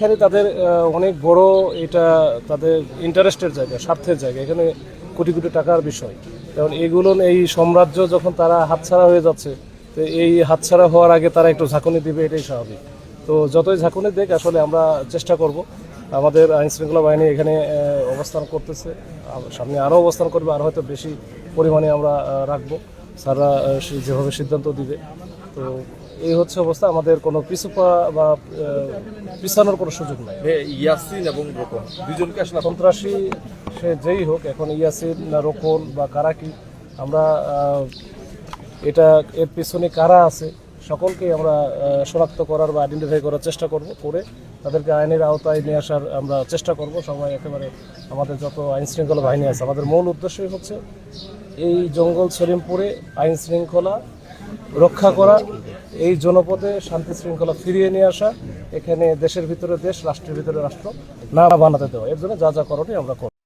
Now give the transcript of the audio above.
এখানে তাদের অনেক বড় এটা তাদের ইন্টারেস্টের জায়গা, স্বার্থের জায়গা। এখানে কোটি কোটি টাকার বিষয়। কারণ এগুলো এই সাম্রাজ্য যখন তারা হাতছাড়া হয়ে যাচ্ছে, তো এই হাতছাড়া হওয়ার আগে তারা একটু ঝাঁকুনি দিবে, এটাই স্বাভাবিক। তো যতই ঝাঁকুনি দেখ, আসলে আমরা চেষ্টা করব। আমাদের আইনশৃঙ্খলা বাহিনী এখানে অবস্থান করতেছে, সামনে আরও অবস্থান করবে, আর হয়তো বেশি পরিমাণে আমরা রাখবো। স্যাররা যেভাবে সিদ্ধান্ত দিবে। তো এই হচ্ছে অবস্থা। আমাদের কোনো পিছুপা বা পিছানোর কোনো সুযোগ নাই। ইয়াসিন এবং রোকন দুজনকে আসলে সন্ত্রাসী সে যেই হোক, এখন ইয়াসিন না রোকন বা কারা কি, আমরা এটা এর পিছনে কারা আছে সকলকেই আমরা শনাক্ত করার বা আইডেন্টিফাই করার চেষ্টা করব, করে তাদেরকে আইনের আওতায় নিয়ে আসার আমরা চেষ্টা করব। সবাই একেবারে আমাদের যত আইনশৃঙ্খলা বাহিনী আছে, আমাদের মূল উদ্দেশ্যই হচ্ছে এই জঙ্গল সলিমপুরে আইন শৃঙ্খলা রক্ষা করা, এই জনপদে শান্তি শৃঙ্খলা ফিরিয়ে নিয়ে আসা, এখানে দেশের ভিতরে দেশ, রাষ্ট্রের ভিতরে রাষ্ট্র না বানাতে দেওয়া। এর জন্য যা যা করণীয় আমরা করব।